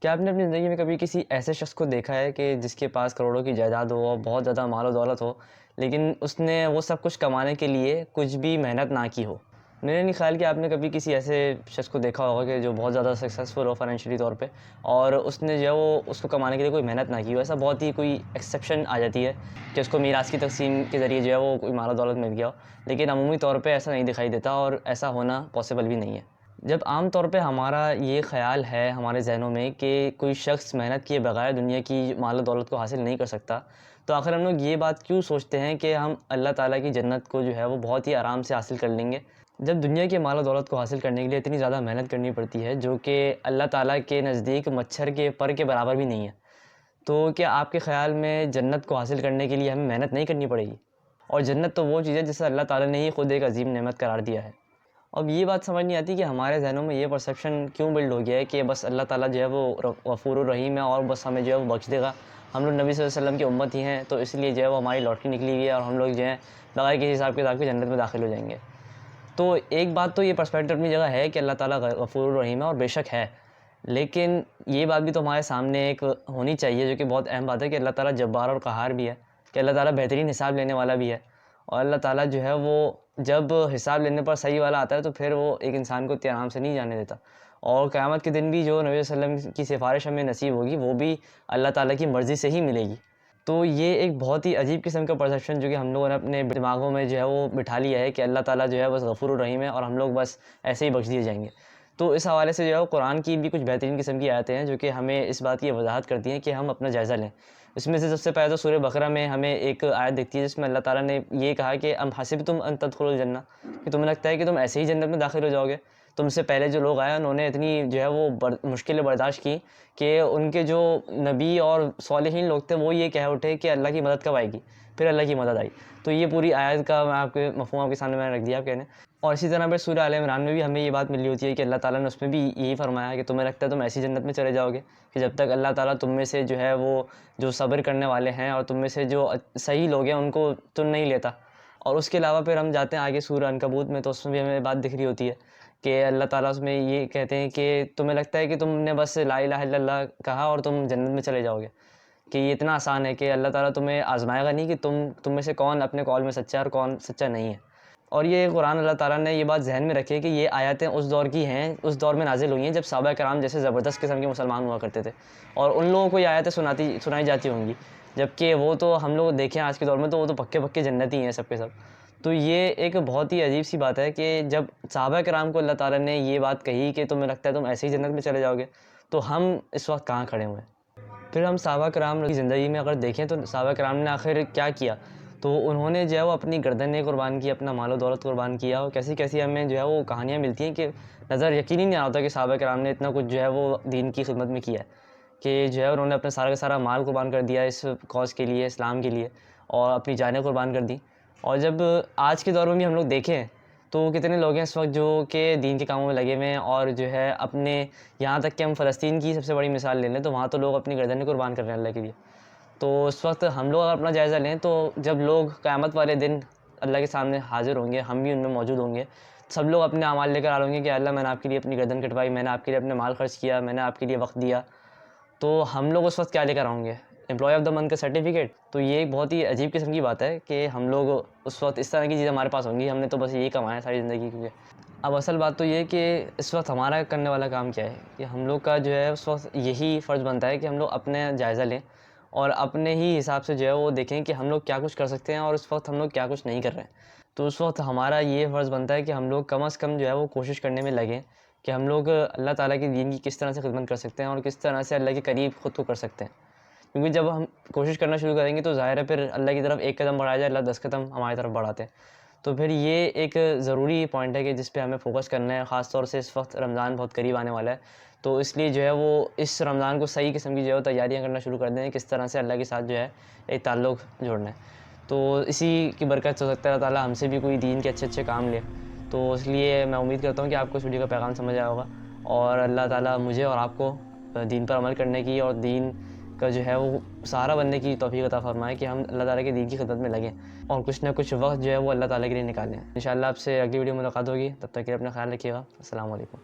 کیا آپ نے اپنی زندگی میں کبھی کسی ایسے شخص کو دیکھا ہے کہ جس کے پاس کروڑوں کی جائیداد ہو اور بہت زیادہ مال و دولت ہو، لیکن اس نے وہ سب کچھ کمانے کے لیے کچھ بھی محنت نہ کی ہو؟ میرا نہیں خیال کہ آپ نے کبھی کسی ایسے شخص کو دیکھا ہوگا کہ جو بہت زیادہ سکسیزفل ہو فائنینشلی طور پہ، اور اس نے جو ہے وہ اس کو کمانے کے لیے کوئی محنت نہ کی ہو۔ ایسا بہت ہی کوئی ایکسیپشن آ جاتی ہے کہ اس کو میراث کی تقسیم کے ذریعے جو ہے وہ کوئی مال و دولت مل گیا ہو، لیکن عمومی طور پہ ایسا نہیں دکھائی دیتا اور ایسا ہونا پاسبل بھی نہیں ہے۔ جب عام طور پہ ہمارا یہ خیال ہے ہمارے ذہنوں میں کہ کوئی شخص محنت کیے بغیر دنیا کی مال و دولت کو حاصل نہیں کر سکتا، تو آخر ہم لوگ یہ بات کیوں سوچتے ہیں کہ ہم اللہ تعالیٰ کی جنت کو جو ہے وہ بہت ہی آرام سے حاصل کر لیں گے، جب دنیا کے مال و دولت کو حاصل کرنے کے لیے اتنی زیادہ محنت کرنی پڑتی ہے جو کہ اللہ تعالیٰ کے نزدیک مچھر کے پر کے برابر بھی نہیں ہے؟ تو کیا آپ کے خیال میں جنت کو حاصل کرنے کے لیے ہمیں محنت نہیں کرنی پڑے گی؟ اور جنت تو وہ چیز ہے جسے اللہ تعالیٰ نے ہی خود ایک عظیم نعمت قرار دیا ہے۔ اب یہ بات سمجھ نہیں آتی کہ ہمارے ذہنوں میں یہ پرسیپشن کیوں بلڈ ہو گیا ہے کہ بس اللہ تعالیٰ جو ہے وہ غفور الرحیم ہے اور بس ہمیں جو ہے وہ بخش دے گا، ہم لوگ نبی صلی اللہ علیہ وسلم کی امت ہی ہیں، تو اس لیے جو ہے وہ ہماری لاٹری نکلی ہوئی ہے اور ہم لوگ جو ہے بغیر کسی حساب کتاب کے جنت میں داخل ہو جائیں گے۔ تو ایک بات تو یہ پرسپیکٹو اپنی جگہ ہے کہ اللہ تعالیٰ غفور الرحیم ہے اور بے شک ہے، لیکن یہ بات بھی تو ہمارے سامنے ایک ہونی چاہیے جو کہ بہت اہم بات ہے کہ اللہ تعالیٰ جبار اور قہار بھی ہے، کہ اللہ تعالیٰ بہترین حساب لینے والا بھی ہے، اور اللہ تعالیٰ جو ہے وہ جب حساب لینے پر صحیح والا آتا ہے تو پھر وہ ایک انسان کو اتنے آرام سے نہیں جانے دیتا، اور قیامت کے دن بھی جو نبی صلی اللہ علیہ وسلم کی سفارش ہمیں نصیب ہوگی وہ بھی اللہ تعالیٰ کی مرضی سے ہی ملے گی۔ تو یہ ایک بہت ہی عجیب قسم کا پرسیپشن جو کہ ہم لوگوں نے اپنے دماغوں میں جو ہے وہ بٹھا لیا ہے کہ اللہ تعالیٰ جو ہے بس غفور الرحیم ہے اور ہم لوگ بس ایسے ہی بخش دیے جائیں گے۔ تو اس حوالے سے جو ہے وہ قرآن کی بھی کچھ بہترین قسم کی آیتیں ہیں جو کہ ہمیں اس بات کی وضاحت کرتی ہیں کہ ہم اپنا جائزہ لیں۔ اس میں سے سب سے پہلے تو سورہ بقرہ میں ہمیں ایک آیت دکھتی ہے جس میں اللہ تعالیٰ نے یہ کہا کہ ام حسبتم ان تدخلوا الجنہ، کہ تمہیں لگتا ہے کہ تم ایسے ہی جنت میں داخل ہو جاؤ گے؟ تم سے پہلے جو لوگ آئے انہوں نے اتنی جو ہے وہ مشکلیں برداشت کی کہ ان کے جو نبی اور صالحین لوگ تھے وہ یہ کہہ اٹھے کہ اللہ کی مدد کب آئے گی؟ پھر اللہ کی مدد آئی۔ تو یہ پوری آیت کا میں آپ کے مفہوم آپ کے سامنے میں نے رکھ دیا آپ کہنے۔ اور اسی طرح پھر سورہ آل عمران میں بھی ہمیں یہ بات ملی ہوتی ہے کہ اللہ تعالیٰ نے اس میں بھی یہی فرمایا ہے کہ تمہیں لگتا ہے تم ایسی جنت میں چلے جاؤ گے کہ جب تک اللہ تعالیٰ تم میں سے جو ہے وہ جو صبر کرنے والے ہیں اور تم میں سے جو صحیح لوگ ہیں ان کو چن نہیں لیتا۔ اور اس کے علاوہ پھر ہم جاتے ہیں آگے سورہ عنکبوت میں، تو اس میں بھی ہمیں بات دکھ رہی ہوتی ہے کہ اللہ تعالیٰ اس میں یہ کہتے ہیں کہ تمہیں لگتا ہے کہ تم نے بس لا الہ الا اللہ کہا اور تم جنت میں چلے جاؤ گے، کہ یہ اتنا آسان ہے کہ اللہ تعالیٰ تمہیں آزمائے گا نہیں کہ تم میں سے کون اپنے قول میں سچا ہے اور کون سچا نہیں ہے۔ اور یہ قرآن اللہ تعالیٰ نے یہ بات ذہن میں رکھی کہ یہ آیاتیں اس دور کی ہیں، اس دور میں نازل ہوئی ہیں جب صحابہ کرام جیسے زبردست قسم کے مسلمان ہوا کرتے تھے، اور ان لوگوں کو یہ آیتیں سنائی جاتی ہوں گی، جبکہ وہ تو ہم لوگ دیکھیں آج کے دور میں تو وہ تو پکے پکے جنتی ہیں سب کے سب۔ تو یہ ایک بہت ہی عجیب سی بات ہے کہ جب صحابہ کرام کو اللہ تعالیٰ نے یہ بات کہی کہ تمہیں لگتا ہے تم ایسے ہی جنت میں چلے جاؤ گے، تو ہم اس وقت کہاں کھڑے ہوئے ہیں؟ پھر ہم صحابہ کرام کی زندگی میں اگر دیکھیں تو صحابہ کرام نے آخر کیا کیا؟ تو انہوں نے جو ہے وہ اپنی گردنیں قربان کی، اپنا مال و دولت قربان کیا، اور کیسی کیسی ہمیں جو ہے وہ کہانیاں ملتی ہیں کہ نظر یقین ہی نہیں آتا کہ صحابہ کرام نے اتنا کچھ جو ہے وہ دین کی خدمت میں کیا ہے، کہ جو ہے انہوں نے اپنا سارا کا سارا مال قربان کر دیا اس کاز کے لیے، اسلام کے لیے، اور اپنی جانیں قربان کر دیں۔ اور جب آج کے دور میں بھی ہم لوگ دیکھیں تو کتنے لوگ ہیں اس وقت جو کہ دین کے کاموں میں لگے ہوئے ہیں، اور جو ہے اپنے یہاں تک کہ ہم فلسطین کی سب سے بڑی مثال لے لیں تو وہاں تو لوگ اپنی گردنیں قربان کر رہے ہیں اللہ کے لیے۔ تو اس وقت ہم لوگ اگر اپنا جائزہ لیں تو جب لوگ قیامت والے دن اللہ کے سامنے حاضر ہوں گے، ہم بھی ان میں موجود ہوں گے، سب لوگ اپنے اعمال لے کر آ رہے ہوں گے کہ اللہ میں نے آپ کے لیے اپنی گردن کٹوائی، میں نے آپ کے لیے اپنے مال خرچ کیا، میں نے آپ کے لیے وقت دیا، تو ہم لوگ اس وقت کیا لے کر آؤں گے؟ امپلائی آف دا منتھ کا سرٹیفکیٹ؟ تو یہ ایک بہت ہی عجیب قسم کی بات ہے کہ ہم لوگ اس وقت اس طرح کی چیزیں ہمارے پاس ہوں گی، ہم نے تو بس یہی کمایا ساری زندگی۔ کیونکہ اب اصل بات تو یہ کہ اس وقت ہمارا کرنے والا کام کیا ہے کہ ہم لوگ کا جو ہے اس وقت یہی فرض بنتا ہے کہ ہم لوگ اپنے جائزہ لیں اور اپنے ہی حساب سے جو ہے وہ دیکھیں کہ ہم لوگ کیا کچھ کر سکتے ہیں اور اس وقت ہم لوگ کیا کچھ نہیں کر رہے ہیں۔ تو اس وقت ہمارا یہ فرض بنتا ہے کہ ہم لوگ کم از کم جو ہے وہ کوشش کرنے میں لگیں کہ ہم لوگ اللہ تعالیٰ کے دین کی کس طرح سے خدمت کر سکتے ہیں اور کس طرح سے اللہ کے قریب خود کو کر سکتے ہیں۔ کیونکہ جب ہم کوشش کرنا شروع کریں گے تو ظاہر ہے پھر اللہ کی طرف ایک قدم بڑھایا جائے، اللہ 10 قدم ہماری طرف بڑھاتے ہیں۔ تو پھر یہ ایک ضروری پوائنٹ ہے کہ جس پہ ہمیں فوکس کرنا ہے، خاص طور سے اس وقت رمضان بہت قریب آنے والا ہے، تو اس لیے جو ہے وہ اس رمضان کو صحیح قسم کی جو ہے وہ تیاریاں کرنا شروع کر دیں، کس طرح سے اللہ کے ساتھ جو ہے ایک تعلق جوڑنا ہے۔ تو اسی کی برکت ہو سکتا ہے اللہ تعالیٰ ہم سے بھی کوئی دین کے اچھے اچھے کام لے۔ تو اس لیے میں امید کرتا ہوں کہ آپ کو اس ویڈیو کا پیغام سمجھ آیا ہوگا، اور اللہ تعالیٰ مجھے اور آپ کو دین پر عمل کرنے کی اور دین کا جو ہے وہ سہارا بننے کی توفیق عطا فرمائے کہ ہم اللہ تعالیٰ کے دین کی خدمت میں لگیں اور کچھ نہ کچھ وقت جو ہے وہ اللہ تعالیٰ کے لیے نکالیں۔ انشاءاللہ آپ سے اگلی ویڈیو میں ملاقات ہوگی، تب تک کے لیے اپنا خیال رکھیے گا۔ السلام علیکم۔